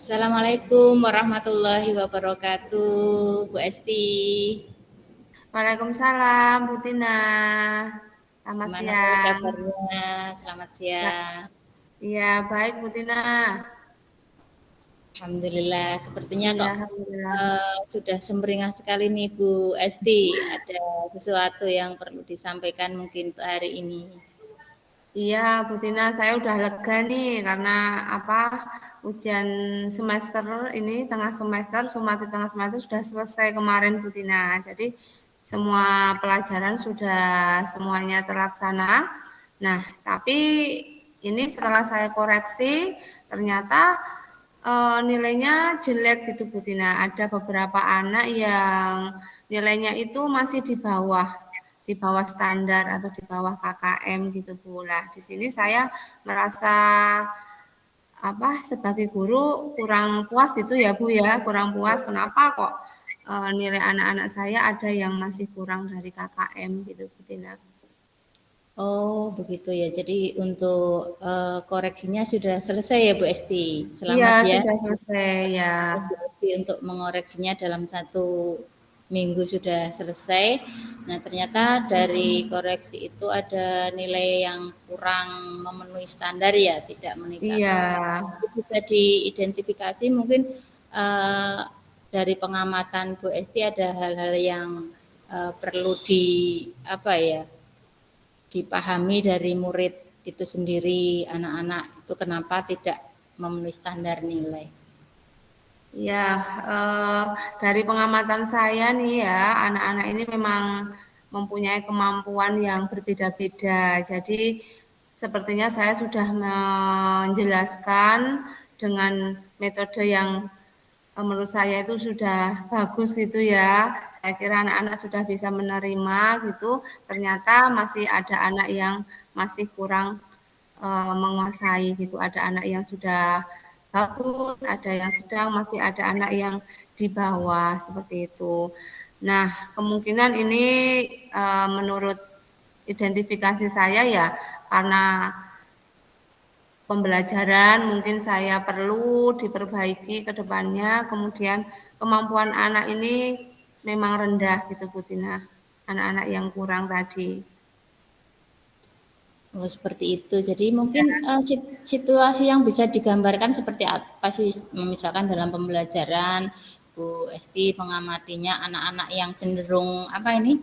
Assalamualaikum warahmatullahi wabarakatuh, Bu Esti. Waalaikumsalam, Bu Tina. Selamat Gimana nih siang. kabarnya? Selamat siang. Iya, baik Bu Tina. Alhamdulillah, sepertinya Iya, kok Alhamdulillah. sudah sumringah sekali nih Bu Esti. Ada sesuatu yang perlu disampaikan mungkin untuk hari ini. Iya, Bu Tina, saya udah lega nih karena apa? Ujian semester ini tengah semester, Sumati tengah semester sudah selesai kemarin Bu Tina. Jadi semua pelajaran sudah semuanya terlaksana. Nah, tapi ini setelah saya koreksi, ternyata nilainya jelek gitu Bu Tina. Ada beberapa anak yang nilainya itu masih di bawah standar atau di bawah KKM gitu Bu. Nah, di sini saya merasa apa sebagai guru kurang puas gitu ya Bu ya, kurang puas kenapa kok nilai anak-anak saya ada yang masih kurang dari KKM gitu Bu Tina. Oh, begitu ya. Jadi untuk koreksinya sudah selesai ya Bu Esti. Iya, Selamat ya. sudah selesai ya. Jadi untuk mengoreksinya dalam 1 minggu sudah selesai. Nah, ternyata dari koreksi itu ada nilai yang kurang memenuhi standar ya, tidak menikah. Iya. Bisa diidentifikasi mungkin eh, dari pengamatan Bu Esti ada hal-hal yang perlu di apa ya dipahami dari murid itu sendiri, anak-anak itu kenapa tidak memenuhi standar nilai. Ya, dari pengamatan saya nih ya, anak-anak ini memang mempunyai kemampuan yang berbeda-beda. Jadi sepertinya saya sudah menjelaskan dengan metode yang menurut saya itu sudah bagus gitu ya. Saya kira anak-anak sudah bisa menerima gitu. Ternyata masih ada anak yang masih kurang menguasai gitu. Ada anak yang sudah bagus, ada yang sedang, masih ada anak yang di bawah seperti itu. Nah, kemungkinan ini menurut identifikasi saya ya karena pembelajaran mungkin saya perlu diperbaiki ke depannya. Kemudian kemampuan anak ini memang rendah gitu Bu Tina. Anak-anak yang kurang tadi. Oh, seperti itu. Jadi mungkin situasi yang bisa digambarkan seperti apa sih? Misalkan dalam pembelajaran, Bu Esti mengamatinya anak-anak yang cenderung apa ini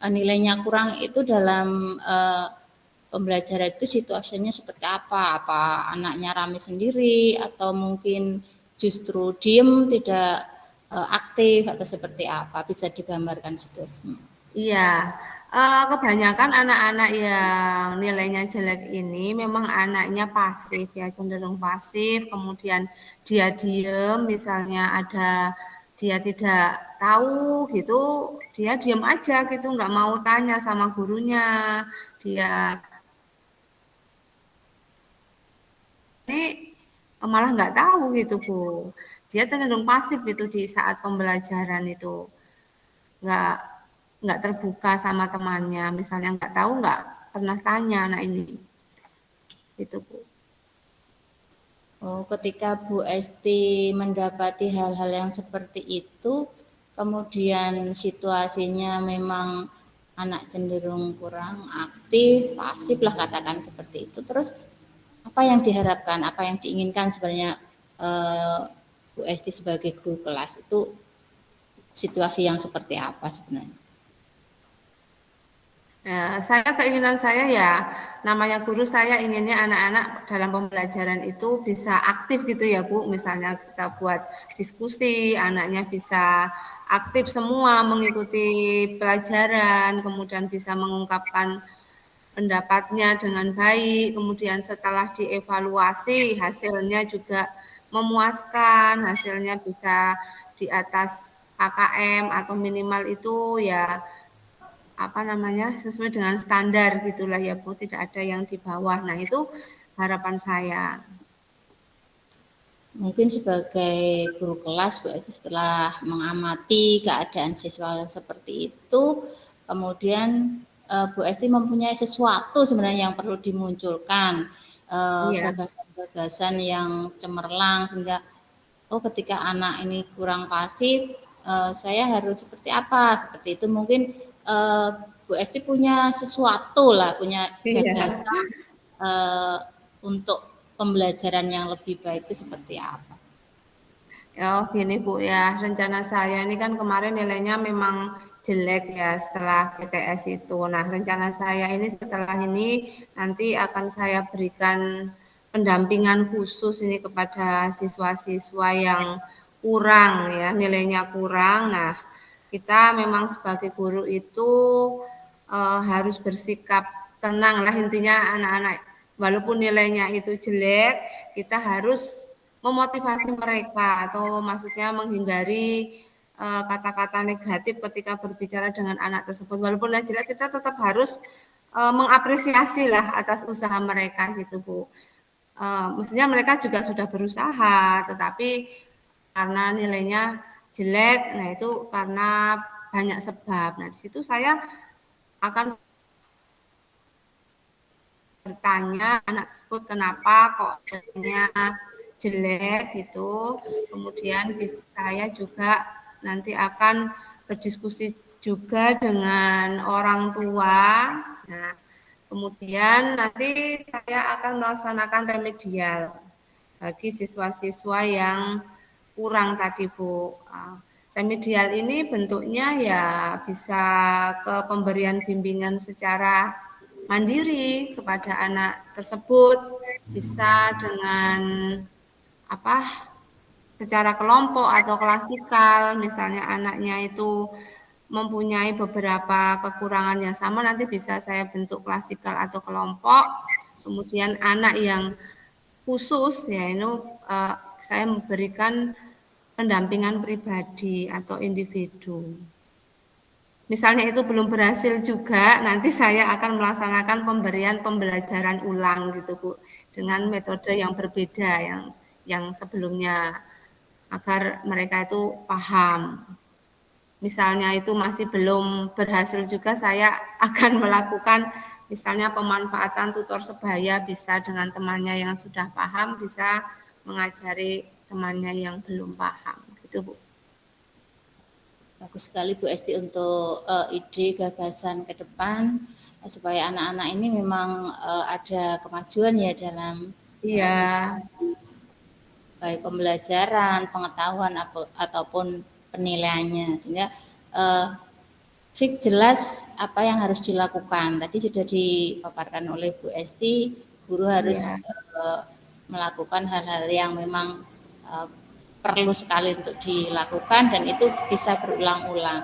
nilainya kurang itu dalam pembelajaran itu situasinya seperti apa? Apa anaknya rame sendiri atau mungkin justru diem tidak aktif atau seperti apa? Bisa digambarkan situasinya. Iya, kebanyakan anak-anak yang nilainya jelek ini memang anaknya pasif ya, cenderung pasif, kemudian dia diem, misalnya ada dia tidak tahu gitu, dia diem aja gitu, nggak mau tanya sama gurunya, dia ini malah nggak tahu gitu Bu. Dia cenderung pasif gitu di saat pembelajaran itu. nggak nggak terbuka sama temannya misalnya nggak tahu nggak pernah tanya anak ini itu Bu. Oh, ketika Bu Esti mendapati hal-hal yang seperti itu, kemudian situasinya memang anak cenderung kurang aktif, pasif lah katakan seperti itu. Terus apa yang diharapkan, apa yang diinginkan sebenarnya eh, Bu Esti sebagai guru kelas itu situasi yang seperti apa sebenarnya? Nah, keinginan saya ya namanya guru saya inginnya anak-anak dalam pembelajaran itu bisa aktif gitu ya Bu. Misalnya kita buat diskusi, anaknya bisa aktif semua mengikuti pelajaran, kemudian bisa mengungkapkan pendapatnya dengan baik, kemudian setelah dievaluasi hasilnya juga memuaskan, hasilnya bisa di atas KKM atau minimal itu ya apa namanya sesuai dengan standar gitulah ya Bu, tidak ada yang di bawah. Nah, itu harapan saya. Mungkin sebagai guru kelas, Bu Esti setelah mengamati keadaan siswa yang seperti itu, kemudian Bu Esti mempunyai sesuatu sebenarnya yang perlu dimunculkan, Iya. gagasan-gagasan yang cemerlang sehingga oh ketika anak ini kurang pasif, saya harus seperti apa? Seperti itu mungkin Bu Esti punya sesuatu lah, punya Iya. gagasan eh, untuk pembelajaran yang lebih baik itu seperti apa? Ya, gini Bu ya, rencana saya ini kan kemarin nilainya memang jelek ya setelah PTS itu. Nah, rencana saya ini setelah ini nanti akan saya berikan pendampingan khusus ini kepada siswa-siswa yang kurang ya, nilainya kurang. Nah, kita memang sebagai guru itu harus bersikap tenang lah intinya anak-anak walaupun nilainya itu jelek, kita harus memotivasi mereka atau maksudnya menghindari kata-kata negatif ketika berbicara dengan anak tersebut. Walaupun jelek kita tetap harus mengapresiasi lah atas usaha mereka gitu Bu. Mestinya mereka juga sudah berusaha, tetapi karena nilainya jelek, nah itu karena banyak sebab. Nah di situ saya akan bertanya anak tersebut kenapa kok nilainya jelek gitu. Kemudian saya juga nanti akan berdiskusi juga dengan orang tua. Nah, kemudian nanti saya akan melaksanakan remedial bagi siswa-siswa yang kurang tadi Bu. Remedial ini bentuknya ya bisa ke pemberian bimbingan secara mandiri kepada anak tersebut, bisa dengan apa secara kelompok atau klasikal, misalnya anaknya itu mempunyai beberapa kekurangan yang sama, nanti bisa saya bentuk klasikal atau kelompok. Kemudian anak yang khusus, ya ini saya memberikan pendampingan pribadi atau individu. Misalnya itu belum berhasil juga, nanti saya akan melaksanakan pemberian pembelajaran ulang gitu Bu, dengan metode yang berbeda yang sebelumnya agar mereka itu paham. Misalnya itu masih belum berhasil juga, saya akan melakukan misalnya pemanfaatan tutor sebaya, bisa dengan temannya yang sudah paham, bisa mengajari temannya yang belum paham. Gitu Bu. Bagus sekali Bu Esti untuk ide gagasan ke depan supaya anak-anak ini memang ada kemajuan ya dalam Iya, baik pembelajaran, pengetahuan ataupun penilaiannya sehingga fix jelas apa yang harus dilakukan. Tadi sudah dipaparkan oleh Bu Esti, guru harus iya, melakukan hal-hal yang memang perlu sekali untuk dilakukan dan itu bisa berulang-ulang.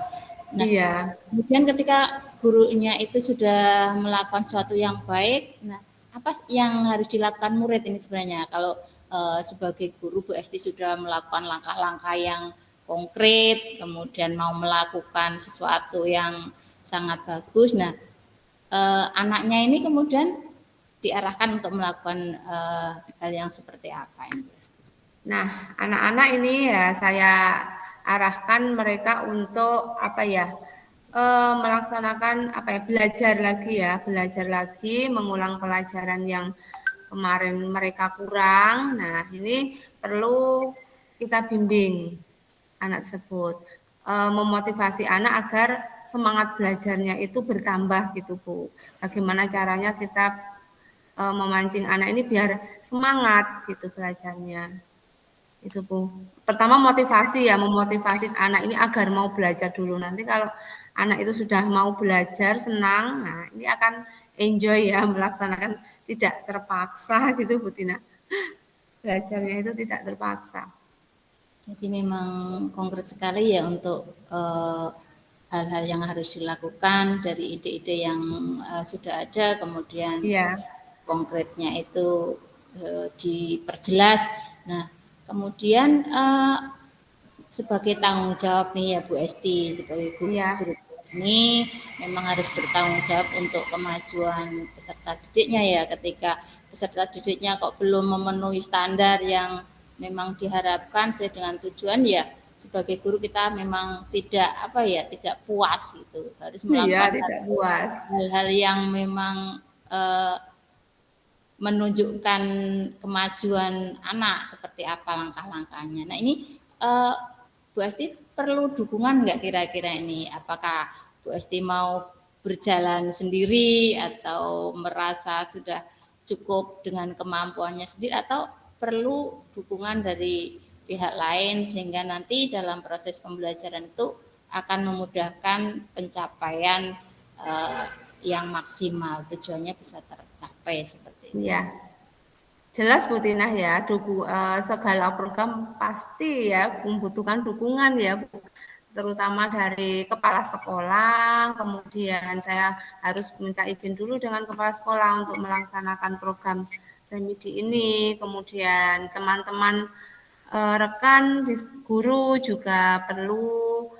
Nah, iya, kemudian ketika gurunya itu sudah melakukan sesuatu yang baik, nah apa yang harus dilakukan murid ini sebenarnya? Kalau sebagai guru Bu Esti sudah melakukan langkah-langkah yang konkret, kemudian mau melakukan sesuatu yang sangat bagus. Nah, anaknya ini kemudian diarahkan untuk melakukan hal yang seperti apa ini? Nah, anak-anak ini ya saya arahkan mereka untuk apa ya, melaksanakan apa ya, belajar lagi, mengulang pelajaran yang kemarin mereka kurang. Nah, ini perlu kita bimbing anak tersebut, memotivasi anak agar semangat belajarnya itu bertambah gitu Bu. Bagaimana caranya kita memancing anak ini biar semangat gitu belajarnya. Itu Bu. Pertama motivasi ya, memotivasi anak ini agar mau belajar dulu. Nanti kalau anak itu sudah mau belajar, senang, nah ini akan enjoy ya melaksanakan tidak terpaksa gitu Bu Tina. Belajarnya itu tidak terpaksa. Jadi memang konkret sekali ya untuk hal-hal yang harus dilakukan dari ide-ide yang sudah ada, kemudian Iya, konkretnya itu diperjelas. Nah, kemudian sebagai tanggung jawab nih ya Bu Esti, sebagai iya, guru ini memang harus bertanggung jawab untuk kemajuan peserta didiknya ya. Ketika peserta didiknya kok belum memenuhi standar yang memang diharapkan sesuai dengan tujuan ya, sebagai guru kita memang tidak apa ya, tidak puas gitu. Harus iya melakukan tidak puas. hal-hal yang memang menunjukkan kemajuan anak seperti apa langkah-langkahnya. Nah ini Bu Esti perlu dukungan nggak kira-kira ini? Apakah Bu Esti mau berjalan sendiri atau merasa sudah cukup dengan kemampuannya sendiri atau perlu dukungan dari pihak lain sehingga nanti dalam proses pembelajaran itu akan memudahkan pencapaian yang maksimal, tujuannya bisa tercapai seperti itu. Iya. Jelas Bu Tina ya, segala program pasti ya membutuhkan dukungan ya, terutama dari kepala sekolah, kemudian saya harus minta izin dulu dengan kepala sekolah untuk melaksanakan program remedi ini, kemudian teman-teman rekan guru juga perlu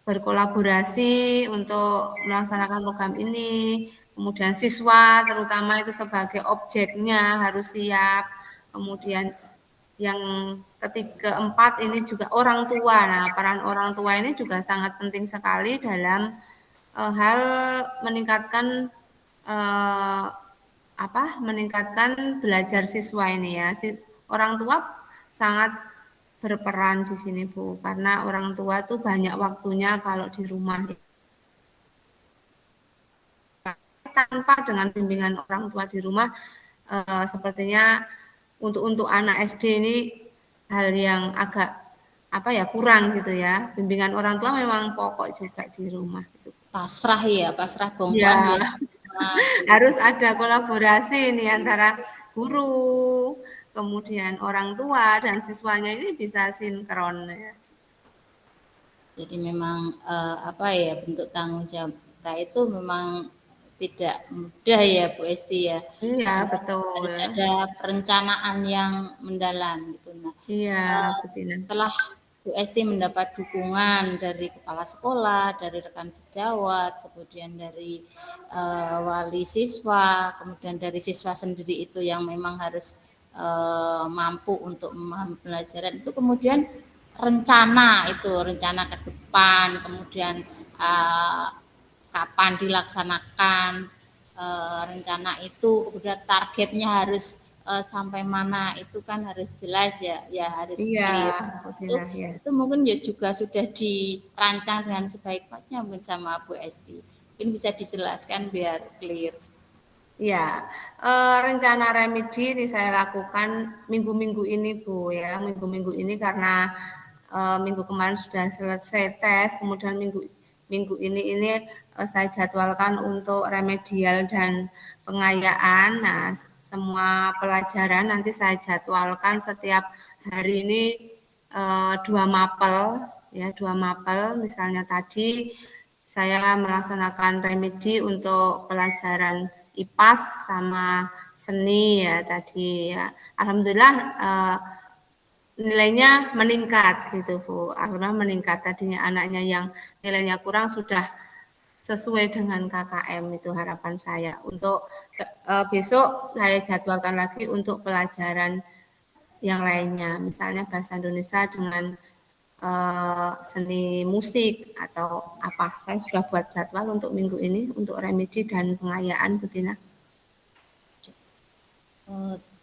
berkolaborasi untuk melaksanakan program ini. Kemudian siswa terutama itu sebagai objeknya harus siap. Kemudian yang ketiga, keempat ini juga orang tua. Nah, peran orang tua ini juga sangat penting sekali dalam hal meningkatkan meningkatkan belajar siswa ini ya. Orang tua sangat berperan di sini Bu, karena orang tua tuh banyak waktunya kalau di rumah. Tanpa dengan bimbingan orang tua di rumah, sepertinya untuk anak SD ini hal yang agak kurang gitu ya. Bimbingan orang tua memang pokok juga di rumah. Gitu. Pasrah ya, pasrah bongkon ya. ya. Harus ada kolaborasi nih antara guru, kemudian orang tua dan siswanya ini bisa sinkron ya. Jadi memang bentuk tanggung jawab kita itu memang tidak mudah ya Bu Esti ya. Iya betul. Harus ada perencanaan yang mendalam gitu. Nah, iya betul. Setelah Bu Esti mendapat dukungan dari kepala sekolah, dari rekan sejawat, kemudian dari wali siswa, kemudian dari siswa sendiri itu yang memang harus mampu untuk memahami pelajaran itu, kemudian rencana ke depan, kemudian kapan dilaksanakan rencana itu, udah targetnya harus sampai mana itu kan harus jelas ya harus clear. Itu mungkin ya juga sudah dirancang dengan sebaik-baiknya mungkin sama Bu Esti. Mungkin bisa dijelaskan biar clear. Ya, rencana remedi ini saya lakukan minggu-minggu ini Bu ya, minggu-minggu ini karena minggu kemarin sudah selesai tes, kemudian minggu ini saya jadwalkan untuk remedial dan pengayaan. Nah, semua pelajaran nanti saya jadwalkan setiap hari ini 2 mapel ya, 2 mapel. Misalnya tadi saya melaksanakan remedi untuk pelajaran IPAS sama seni ya tadi ya. Alhamdulillah nilainya meningkat gitu Bu. Alhamdulillah meningkat, tadinya anaknya yang nilainya kurang sudah sesuai dengan KKM, itu harapan saya. Untuk besok saya jadwalkan lagi untuk pelajaran yang lainnya, misalnya bahasa Indonesia dengan seni musik atau apa. Saya sudah buat jadwal untuk minggu ini untuk remedi dan pengayaan Bu Tina.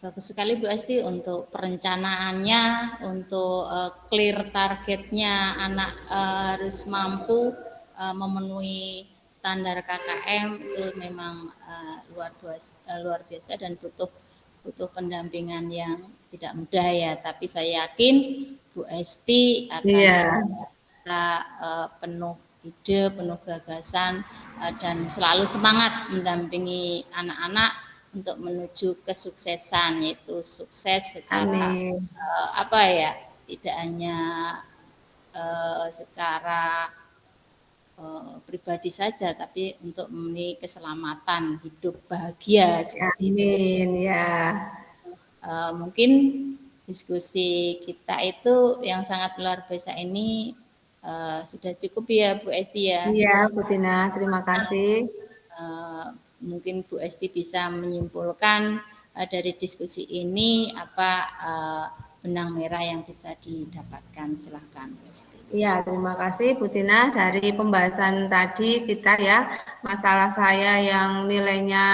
Bagus sekali Bu Esti untuk perencanaannya, untuk clear targetnya, anak harus mampu memenuhi standar KKM itu memang luar biasa dan butuh pendampingan yang tidak mudah ya. Tapi saya yakin Bu Esti akan bisa penuh ide, penuh gagasan dan selalu semangat mendampingi anak-anak untuk menuju kesuksesan, yaitu sukses secara tidak hanya secara pribadi saja, tapi untuk memenuhi keselamatan hidup bahagia seperti itu. Ya. Mungkin diskusi kita itu yang sangat luar biasa ini sudah cukup ya Bu Esti ya. Iya Bu Tina, terima kasih. Mungkin Bu Esti bisa menyimpulkan dari diskusi ini apa benang merah yang bisa didapatkan. Silahkan Bu Esti. Iya, terima kasih Bu Tina. Dari pembahasan tadi kita ya, masalah saya yang nilainya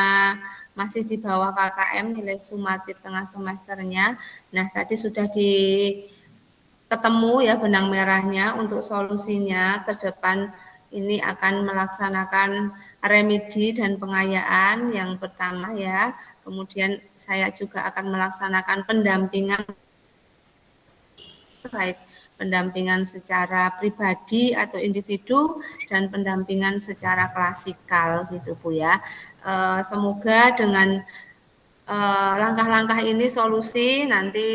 masih di bawah KKM nilai sumatif tengah semesternya. Nah, tadi sudah ketemu ya benang merahnya untuk solusinya ke depan ini akan melaksanakan remedi dan pengayaan yang pertama ya. Kemudian saya juga akan melaksanakan pendampingan baik pendampingan secara pribadi atau individu dan pendampingan secara klasikal gitu Bu ya. Semoga dengan langkah-langkah ini solusi nanti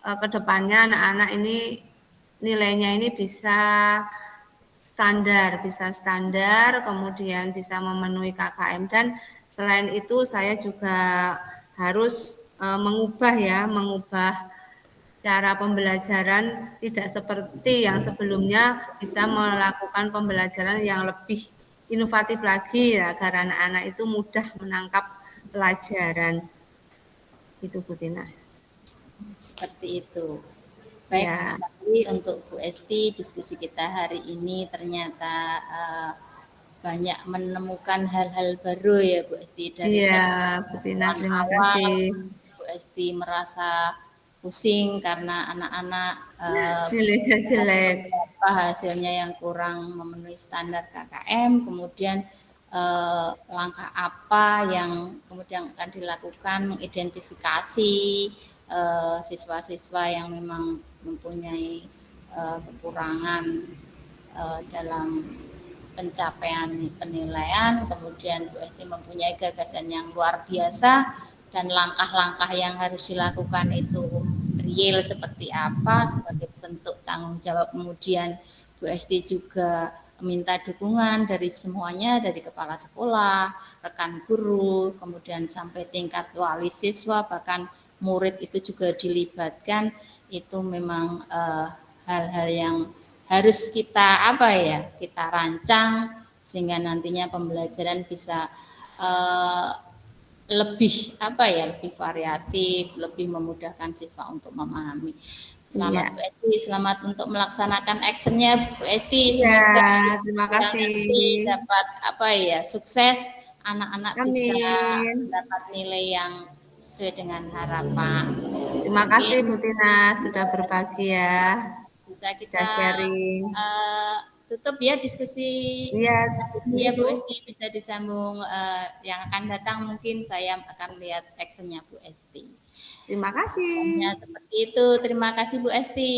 ke depannya anak-anak ini nilainya ini bisa standar, kemudian bisa memenuhi KKM dan selain itu saya juga harus mengubah cara pembelajaran tidak seperti yang sebelumnya, bisa melakukan pembelajaran yang lebih inovatif lagi ya, agar anak-anak itu mudah menangkap pelajaran. Itu Bu Tina. Seperti itu. Baik Ya. sekali untuk Bu Esti, diskusi kita hari ini ternyata banyak menemukan hal-hal baru ya Bu Esti dari Iya, Bu Tina, tadi terima awal kasih. Bu Esti merasa pusing karena anak-anak Jeleknya jelek. apa hasilnya yang kurang memenuhi standar KKM, kemudian langkah apa yang kemudian akan dilakukan mengidentifikasi siswa-siswa yang memang mempunyai kekurangan dalam pencapaian penilaian, kemudian Bu Esti mempunyai gagasan yang luar biasa dan langkah-langkah yang harus dilakukan itu real seperti apa sebagai bentuk tanggung jawab. Kemudian Bu Esti juga minta dukungan dari semuanya, dari kepala sekolah, rekan guru, kemudian sampai tingkat wali siswa, bahkan murid itu juga dilibatkan. Itu memang hal-hal yang harus kita kita rancang sehingga nantinya pembelajaran bisa lebih lebih variatif, lebih memudahkan siswa untuk memahami. Selamat Bu Esti, selamat untuk melaksanakan actionnya Bu Esti. Semoga terima yang kasih. nanti dapat sukses, anak-anak bisa Amin. mendapat nilai yang sesuai dengan harapan. Terima kasih Bu Tina sudah berbagi ya. Bisa kita sharing. tutup ya diskusi Iya, ini ya Bu Esti, bisa disambung yang akan datang mungkin saya akan lihat actionnya Bu Esti. Terima kasih. Ya, seperti itu. Terima kasih Bu Esti.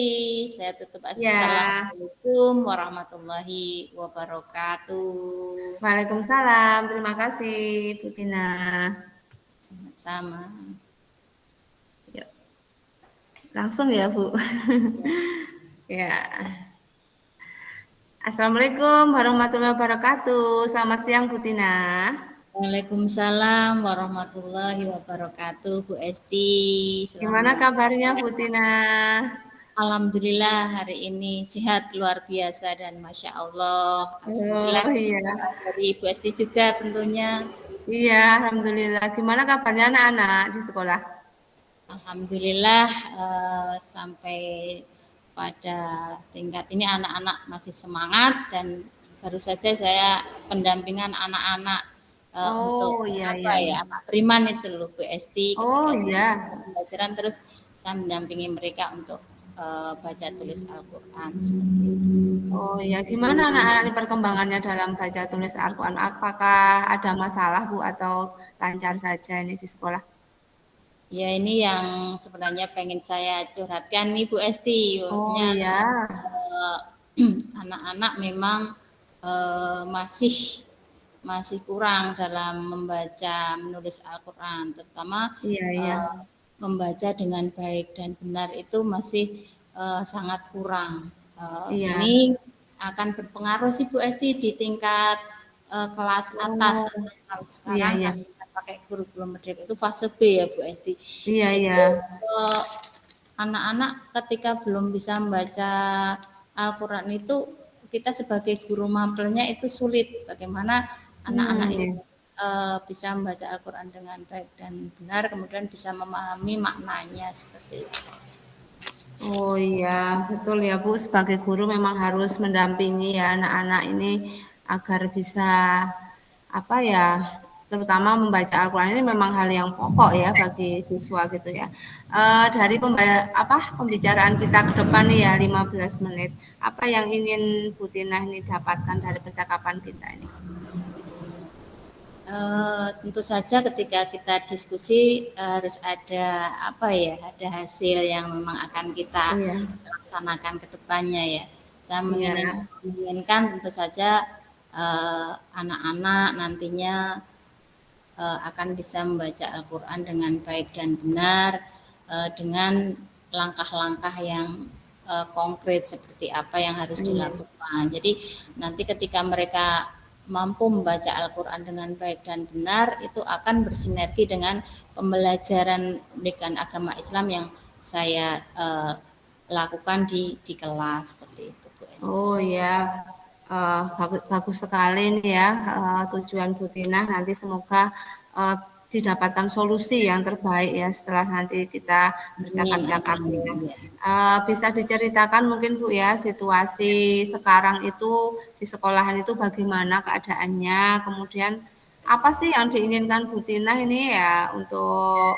Saya tutup. Assalamualaikum warahmatullahi wabarakatuh. Waalaikumsalam. Terima kasih Bu Tina. Sama-sama. Langsung ya Bu. Ya. Assalamualaikum warahmatullahi wabarakatuh. Selamat siang Bu Tina. Waalaikumsalam warahmatullahi wabarakatuh Bu Esti. Gimana kabarnya Bu Tina? Alhamdulillah hari ini sehat luar biasa dan Masya Allah. Alhamdulillah. Oh iya. Dari Bu Esti juga tentunya. Iya, Alhamdulillah. Gimana kabarnya anak-anak di sekolah? Alhamdulillah sampai pada tingkat ini anak-anak masih semangat dan baru saja saya pendampingan anak-anak untuk Priman itu loh Bu Esti. Oh iya. Pembelajaran terus kita mendampingi mereka untuk baca tulis Al-Quran. Oh ya, gimana anak-anak perkembangannya dalam baca tulis Al-Quran? Apakah ada masalah Bu atau lancar saja ini di sekolah? Ya ini yang sebenarnya pengen saya curhatkan nih Bu Esti. Maksudnya anak-anak memang masih kurang dalam membaca menulis Al-Quran, terutama membaca dengan baik dan benar itu masih sangat kurang. Ini akan berpengaruh sih Bu Esti di tingkat kelas atas. Kalau sekarang kan kita pakai kurikulum merdeka itu fase B ya Bu Esti. Anak-anak ketika belum bisa membaca Al-Quran itu kita sebagai guru mapelnya itu sulit. Bagaimana anak-anak itu bisa membaca Al-Quran dengan baik dan benar, kemudian bisa memahami maknanya seperti itu. Oh iya, betul ya Bu. Sebagai guru memang harus mendampingi ya anak-anak ini agar bisa terutama membaca Al-Quran ini memang hal yang pokok ya bagi siswa gitu ya. Dari pembicaraan kita ke depan nih ya 15 menit, apa yang ingin Bu Tina ini dapatkan dari percakapan kita ini? Tentu saja ketika kita diskusi harus ada ada hasil yang memang akan kita laksanakan ke depannya ya. Saya menginginkan tentu saja anak-anak nantinya akan bisa membaca Al-Quran dengan baik dan benar dengan langkah-langkah yang konkret seperti apa yang harus dilakukan. Jadi nanti ketika mereka mampu membaca Al-Quran dengan baik dan benar, itu akan bersinergi dengan pembelajaran pendidikan agama Islam yang saya lakukan di kelas seperti itu, Bu Esti. Oh ya, bagus sekali nih ya tujuan Bu Tina. Nanti semoga didapatkan solusi yang terbaik ya setelah nanti kita bercakap-cakap ya. Bisa diceritakan mungkin Bu ya situasi sekarang itu di sekolahan itu bagaimana keadaannya, kemudian apa sih yang diinginkan Bu Tina ini ya untuk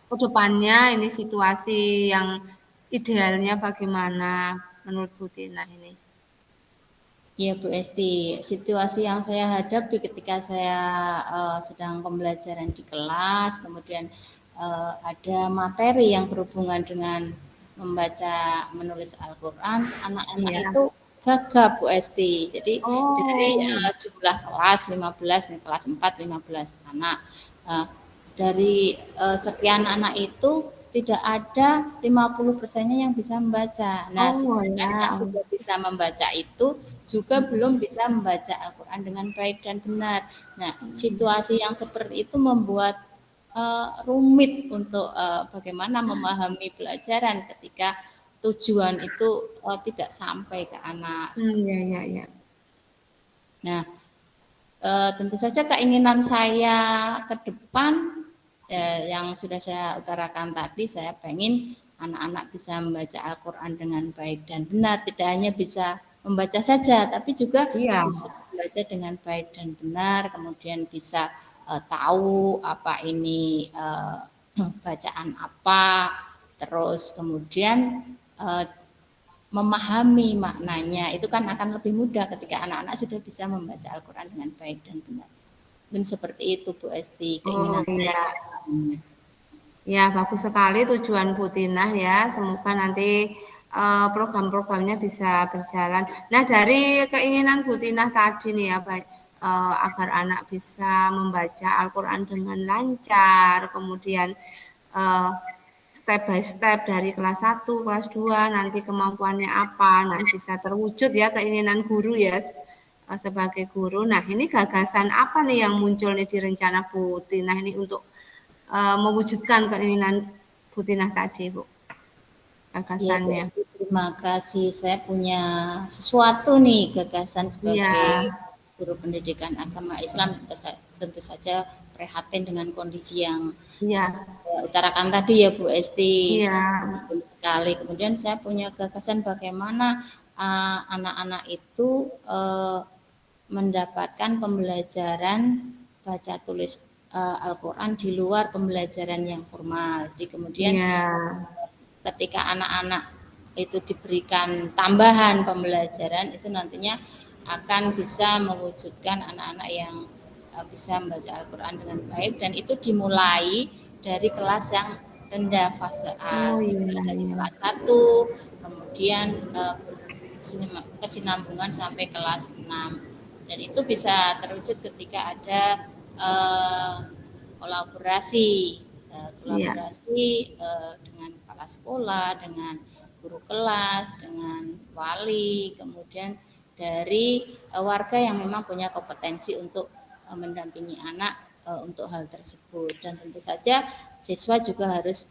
kedepannya ini situasi yang idealnya bagaimana menurut Bu Tina ini? Ya Bu Esti, situasi yang saya hadapi ketika saya sedang pembelajaran di kelas, kemudian ada materi yang berhubungan dengan membaca, menulis Al-Quran, anak-anak itu gagap Bu Esti. Jadi dari jumlah kelas 15, kelas 4 15 anak. Dari sekian anak itu tidak ada 50%-nya yang bisa membaca. Nah, sedangkan yang sudah bisa membaca itu juga belum bisa membaca Al-Quran dengan baik dan benar. Nah, situasi yang seperti itu membuat rumit untuk bagaimana memahami pelajaran ketika tujuan itu tidak sampai ke anak. Nah, tentu saja keinginan saya ke depan yang sudah saya utarakan tadi, saya pengen anak-anak bisa membaca Al-Quran dengan baik dan benar, tidak hanya bisa membaca saja, tapi juga bisa membaca dengan baik dan benar, kemudian bisa tahu apa ini bacaan apa, terus kemudian memahami maknanya, itu kan akan lebih mudah ketika anak-anak sudah bisa membaca Al-Quran dengan baik dan benar. Dan seperti itu Bu Esti keinginan saya. Ya, bagus sekali tujuan Bu Tina ya. Semoga nanti program-programnya bisa berjalan. Nah, dari keinginan Bu Tina tadi nih ya, agar anak bisa membaca Al-Quran dengan lancar, kemudian step by step dari kelas 1, kelas 2, nanti kemampuannya apa, nah bisa terwujud ya keinginan guru ya sebagai guru. Nah, ini gagasan apa nih yang muncul nih di rencana Bu Tina ini untuk mewujudkan keinginan Bu Tina tadi, Bu? Gagasannya. Ya, terima kasih. Saya punya sesuatu nih gagasan sebagai guru pendidikan agama Islam. Tentu saja prihatin dengan kondisi yang utarakan tadi ya Bu Esti. Sekali. Kemudian saya punya gagasan bagaimana anak-anak itu mendapatkan pembelajaran baca tulis Al-Quran di luar pembelajaran yang formal. Jadi kemudian ketika anak-anak itu diberikan tambahan pembelajaran, itu nantinya akan bisa mewujudkan anak-anak yang bisa membaca Al-Quran dengan baik, dan itu dimulai dari kelas yang rendah fase A, dari kelas 1, kemudian kesinambungan sampai kelas 6, dan itu bisa terwujud ketika ada kolaborasi dengan kepala sekolah, dengan guru kelas, dengan wali, kemudian dari warga yang memang punya kompetensi untuk mendampingi anak untuk hal tersebut. Dan tentu saja siswa juga harus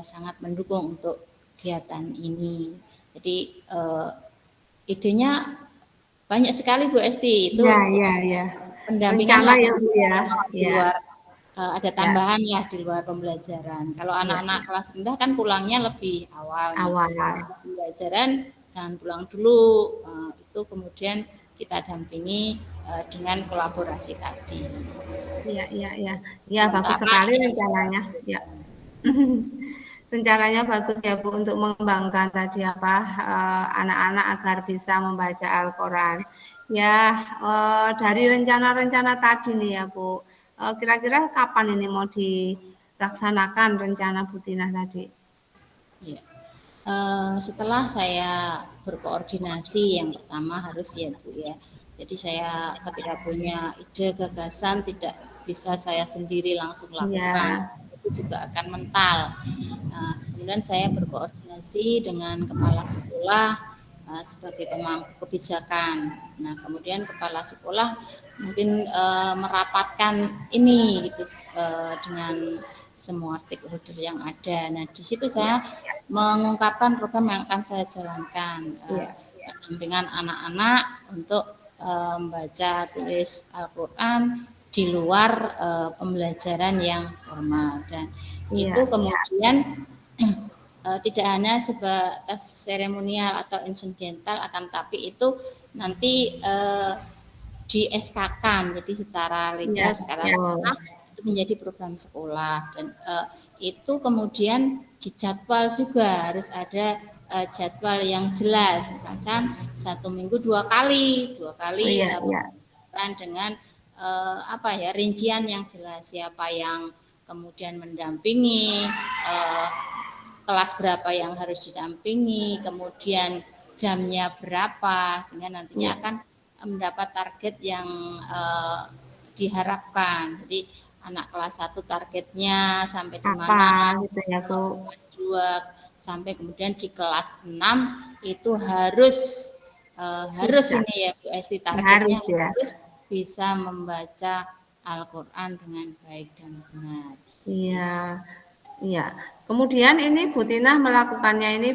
sangat mendukung untuk kegiatan ini. Jadi idenya banyak sekali Bu Esti, itu pendampingan langsung di luar, ada tambahan ya di luar pembelajaran. Kalau anak-anak kelas rendah kan pulangnya lebih awal. Pembelajaran jangan pulang dulu, itu kemudian kita dampingi dengan kolaborasi tadi. Iya, iya, iya. Ya, bagus Sementara sekali yang rencananya. Ya. Rencananya bagus ya Bu untuk mengembangkan tadi apa anak-anak agar bisa membaca Al-Quran. Ya, dari rencana-rencana tadi nih ya Bu, kira-kira kapan ini mau dilaksanakan rencana Bu Tina tadi? ya, setelah saya berkoordinasi yang pertama harus ya Bu ya. Jadi saya ketika punya ide gagasan tidak bisa saya sendiri langsung lakukan, Ya, itu juga akan mental. Nah, kemudian saya berkoordinasi dengan kepala sekolah sebagai pemangku kebijakan. Nah, kemudian kepala sekolah mungkin merapatkan ini gitu dengan semua stakeholder yang ada. Nah, di situ ya, saya mengungkapkan program yang akan saya jalankan, ya, pendampingan anak-anak untuk membaca tulis Al-Quran di luar pembelajaran yang formal, dan itu ya, kemudian tidak hanya sebatas seremonial atau insidental, akan tapi itu nanti di SK-kan, jadi secara ya, legal, secara ya. sah itu menjadi program sekolah, dan itu kemudian dijadwal juga harus ada jadwal yang jelas, misalkan 1 minggu 2 kali Oh iya, iya. dengan apa ya, rincian yang jelas, siapa yang kemudian mendampingi, eh, kelas berapa yang harus didampingi, kemudian jamnya berapa, sehingga nantinya Iya. akan mendapat target yang diharapkan. Jadi anak kelas 1 targetnya sampai di Apa mana, gitu ya Bu? kelas 2 sampai kemudian di kelas 6 itu harus Sudah. ini ya Bu Esti, Ya, targetnya harus ya. harus bisa membaca Al-Quran dengan baik dan benar. Iya, iya. Kemudian ini Bu Tina melakukannya ini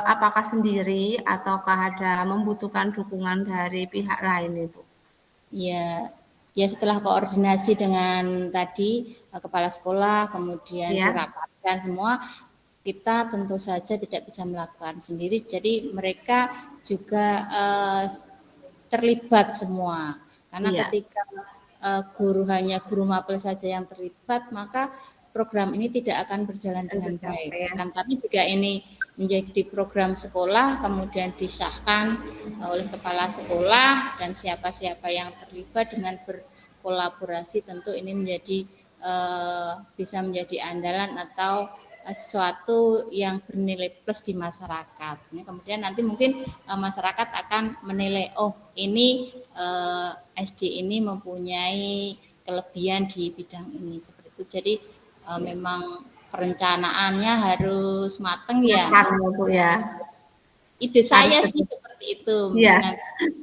apakah sendiri ataukah ada membutuhkan dukungan dari pihak lain Ibu? Ya, ya setelah koordinasi dengan tadi kepala sekolah, kemudian Ya, dirapatkan semua, kita tentu saja tidak bisa melakukan sendiri. Jadi mereka juga terlibat semua. Karena iya. ketika hanya guru mapel saja yang terlibat, maka program ini tidak akan berjalan Dan dengan baik. tercapai ya. Akan tapi jika ini menjadi program sekolah, kemudian disahkan oleh kepala sekolah dan siapa-siapa yang terlibat dengan berkolaborasi, tentu ini menjadi bisa menjadi andalan atau sesuatu yang bernilai plus di masyarakat. Kemudian nanti mungkin masyarakat akan menilai, oh ini SD ini mempunyai kelebihan di bidang ini, seperti itu. Jadi memang perencanaannya harus matang ya. Matang ya Bu ya. Ide Harus saya sih betul. seperti itu, mungkin Iya, nanti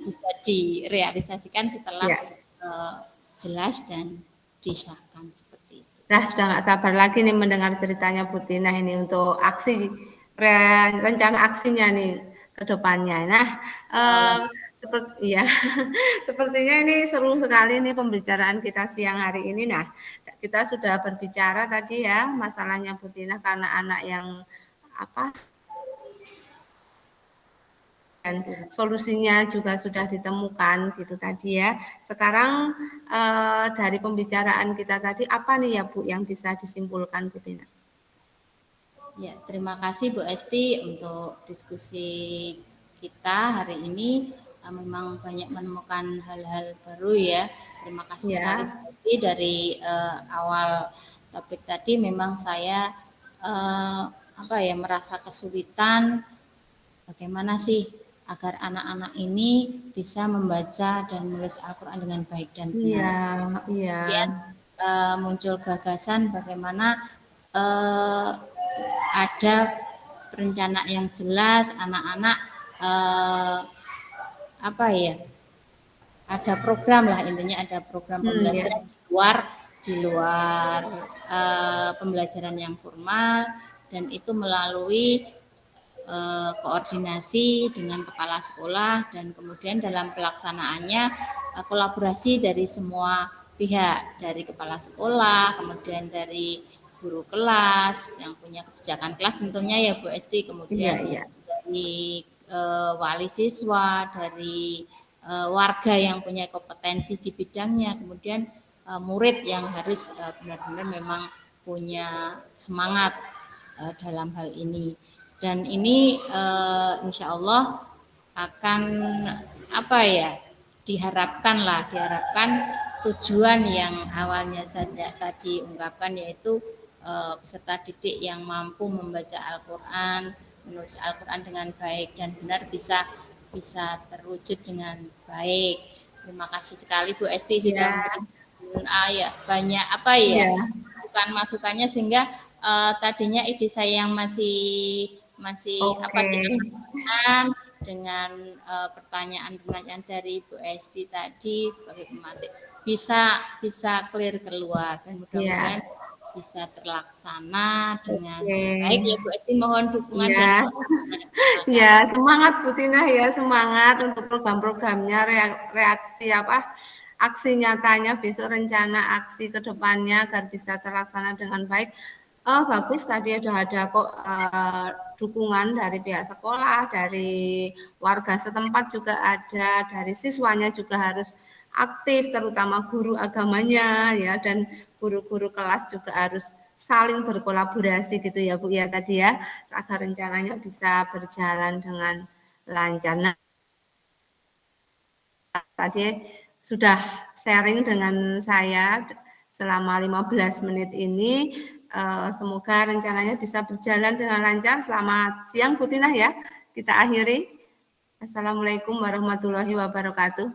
bisa direalisasikan setelah iya. jelas dan disahkan seperti itu. Nah, sudah nggak sabar lagi nih mendengar ceritanya Bu Tina ini untuk aksi rencana aksinya nih ke depannya. Nah, Ya Allah. seperti ya, sepertinya ini seru sekali nih pembicaraan kita siang hari ini. Nah, kita sudah berbicara tadi ya masalahnya Bu Tina karena anak yang apa dan solusinya juga sudah ditemukan gitu tadi ya. Sekarang dari pembicaraan kita tadi apa nih ya Bu yang bisa disimpulkan Bu Tina? Ya, terima kasih Bu Esti untuk diskusi kita hari ini. Memang banyak menemukan hal-hal baru ya. Terima kasih sekali Ya, Bu Esti, dari awal topik tadi memang saya apa ya, merasa kesulitan bagaimana sih agar anak-anak ini bisa membaca dan menulis Al-Quran dengan baik dan iya, benar. iya, Kemudian muncul gagasan bagaimana eh, ada perencanaan yang jelas, anak-anak apa ya, ada program lah, intinya ada program ya, pembelajaran di luar pembelajaran yang formal, dan itu melalui koordinasi dengan kepala sekolah, dan kemudian dalam pelaksanaannya kolaborasi dari semua pihak, dari kepala sekolah, kemudian dari guru kelas yang punya kebijakan kelas tentunya ya Bu Esti, iya, kemudian iya, dari wali siswa, dari warga yang punya kompetensi di bidangnya, kemudian murid yang harus benar-benar memang punya semangat dalam hal ini. Dan ini insya Allah akan apa ya, diharapkan tujuan yang awalnya saya tadi ungkapkan, yaitu peserta didik yang mampu membaca Al-Quran, menulis Al-Quran dengan baik dan benar bisa terwujud dengan baik. Terima kasih sekali Bu Esti sudah memberikan banyak masukan-masukannya, sehingga tadinya ide saya yang masih diarahkan dengan pertanyaan dari Bu Esti tadi sebagai pemateri bisa clear keluar, dan mudah-mudahan bisa terlaksana dengan baik ya Bu Esti. Mohon dukungan dan ya, semangat Bu Tina ya, semangat untuk program-programnya, reaksi aksi nyatanya besok, rencana aksi ke depannya agar bisa terlaksana dengan baik. Bagus, tadi ada kok dukungan dari pihak sekolah, dari warga setempat juga ada, dari siswanya juga harus aktif, terutama guru agamanya ya, dan guru-guru kelas juga harus saling berkolaborasi gitu ya Bu ya tadi ya, agar rencananya bisa berjalan dengan lancar. Nah, tadi sudah sharing dengan saya selama 15 menit ini. Semoga rencananya bisa berjalan dengan lancar. Selamat siang Bu Tina ya. Kita akhiri. Assalamualaikum warahmatullahi wabarakatuh.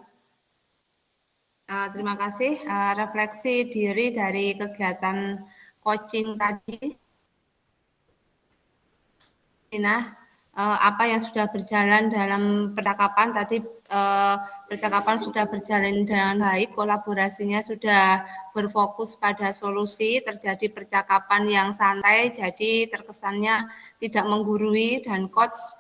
Terima kasih. Refleksi diri dari kegiatan coaching tadi. Tina, apa yang sudah berjalan dalam percakapan tadi, percakapan sudah berjalan dengan baik, kolaborasinya sudah berfokus pada solusi, terjadi percakapan yang santai, jadi terkesannya tidak menggurui, dan coach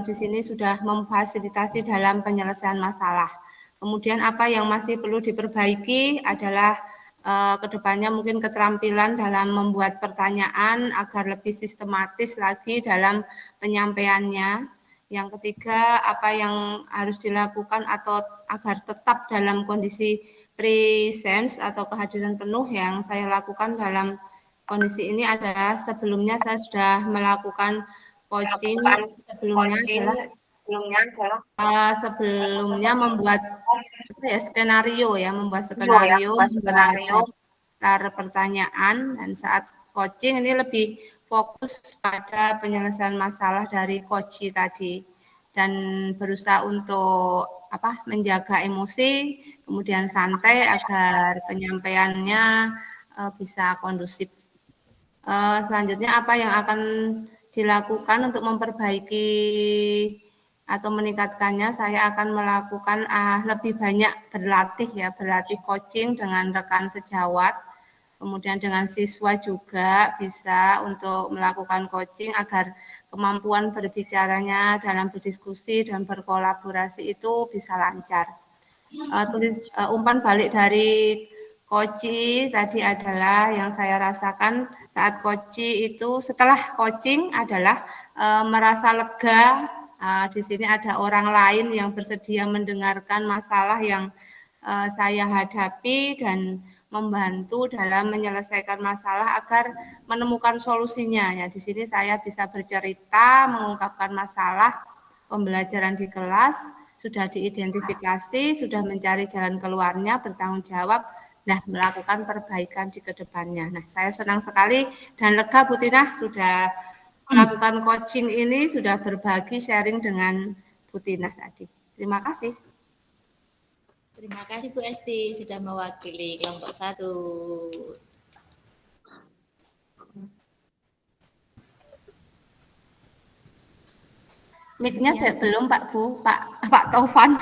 di sini sudah memfasilitasi dalam penyelesaian masalah. Kemudian apa yang masih perlu diperbaiki adalah kedepannya mungkin keterampilan dalam membuat pertanyaan agar lebih sistematis lagi dalam penyampaiannya. Yang ketiga, apa yang harus dilakukan atau agar tetap dalam kondisi presence atau kehadiran penuh. Yang saya lakukan dalam kondisi ini adalah sebelumnya saya sudah melakukan coaching, sebelumnya membuat skenario ya, membuat daftar pertanyaan, dan saat coaching ini lebih fokus pada penyelesaian masalah dari coach tadi, dan berusaha untuk menjaga emosi, kemudian santai agar penyampaiannya bisa kondusif. Selanjutnya apa yang akan dilakukan untuk memperbaiki atau meningkatkannya, saya akan melakukan lebih banyak berlatih coaching dengan rekan sejawat, kemudian dengan siswa juga bisa untuk melakukan coaching agar kemampuan berbicaranya dalam berdiskusi dan berkolaborasi itu bisa lancar. Umpan balik dari coach tadi adalah yang saya rasakan saat coach itu setelah coaching adalah merasa lega. Di sini ada orang lain yang bersedia mendengarkan masalah yang saya hadapi dan membantu dalam menyelesaikan masalah agar menemukan solusinya. Ya, di sini saya bisa bercerita, mengungkapkan masalah pembelajaran di kelas, sudah diidentifikasi, sudah mencari jalan keluarnya, bertanggung jawab, melakukan perbaikan di kedepannya. Nah, saya senang sekali dan lega Bu Tina sudah melakukan coaching ini, sudah berbagi sharing dengan Bu Tina tadi. Terima kasih. Terima kasih Bu Esti sudah mewakili kelompok 1. Mic-nya belum Pak Taufan.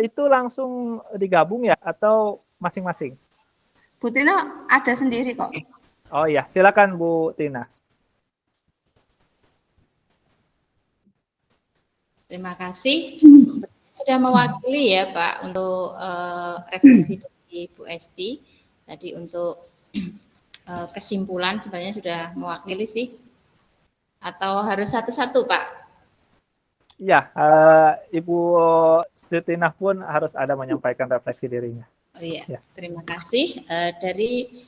Itu langsung digabung ya atau masing-masing? Bu Tina ada sendiri kok. Oh iya, silakan Bu Tina. Terima kasih sudah mewakili ya Pak untuk refleksi dari Bu Esti tadi. Untuk kesimpulan sebenarnya sudah mewakili sih, atau harus satu-satu Pak? Ya, Ibu Sutinah pun harus ada menyampaikan refleksi dirinya. Oh iya, Ya. terima kasih. Dari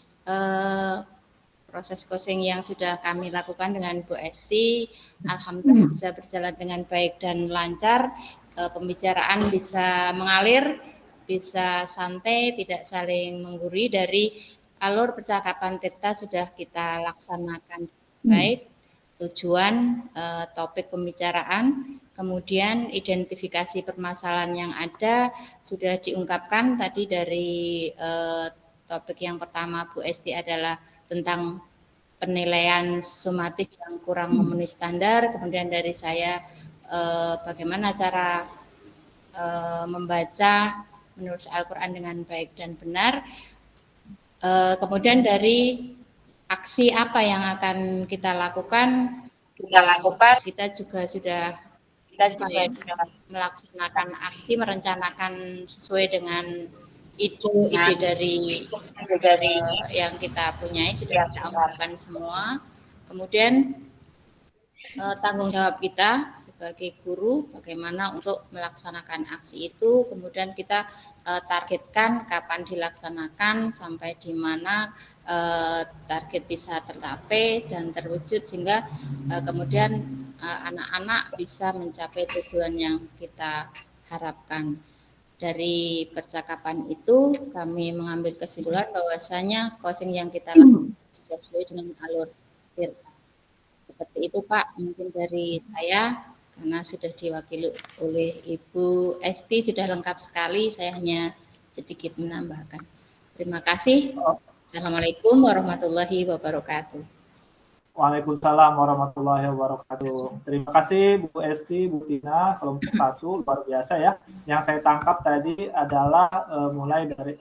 proses coaching yang sudah kami lakukan dengan Bu Esti, alhamdulillah bisa berjalan dengan baik dan lancar. Pembicaraan bisa mengalir, bisa santai, tidak saling menggurui. Dari alur percakapan Tirta sudah kita laksanakan baik. Tujuan, topik pembicaraan, kemudian identifikasi permasalahan yang ada sudah diungkapkan tadi dari topik yang pertama Bu Esti adalah tentang penilaian sumatif yang kurang memenuhi standar, kemudian dari saya bagaimana cara membaca menulis Al-Quran dengan baik dan benar. Kemudian dari aksi apa yang akan kita lakukan kita juga sudah melaksanakan aksi, merencanakan sesuai dengan ide dari yang kita punyai, sudah kita ungkapkan semua. Kemudian tanggung jawab kita sebagai guru bagaimana untuk melaksanakan aksi itu, kemudian kita targetkan kapan dilaksanakan, sampai di mana target bisa tercapai dan terwujud, sehingga kemudian anak-anak bisa mencapai tujuan yang kita harapkan. Dari percakapan itu kami mengambil kesimpulan bahwasanya coaching yang kita lakukan sudah sesuai dengan alur Tirta. Seperti itu Pak, mungkin dari saya, karena sudah diwakili oleh Ibu Esti sudah lengkap sekali, saya hanya sedikit menambahkan. Terima kasih. Assalamualaikum warahmatullahi wabarakatuh. Waalaikumsalam warahmatullahi wabarakatuh. Terima kasih Bu Esti, Bu Tina, kelompok 1, luar biasa ya. Yang saya tangkap tadi adalah mulai dari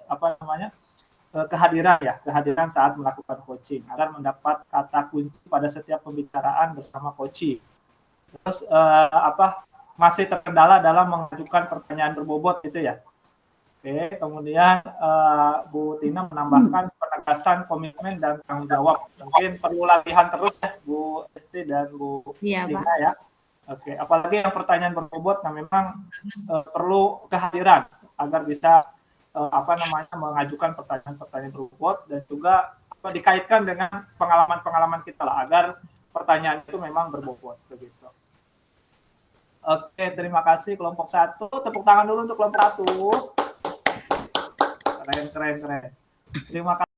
kehadiran saat melakukan coaching agar mendapat kata kunci pada setiap pembicaraan bersama coaching. Terus masih terkendala dalam mengajukan pertanyaan berbobot itu ya. Oke, kemudian Bu Tina menambahkan penegasan komitmen dan tanggung jawab. Mungkin perlu latihan terus ya Bu Esti dan Bu Tina ya. Oke, apalagi yang pertanyaan berbobot, nah memang perlu kehadiran agar bisa mengajukan pertanyaan-pertanyaan berbobot, dan juga dikaitkan dengan pengalaman-pengalaman kita lah, agar pertanyaan itu memang berbobot begitu. Oke, terima kasih kelompok 1. Tepuk tangan dulu untuk kelompok 1. Keren. Terima kasih.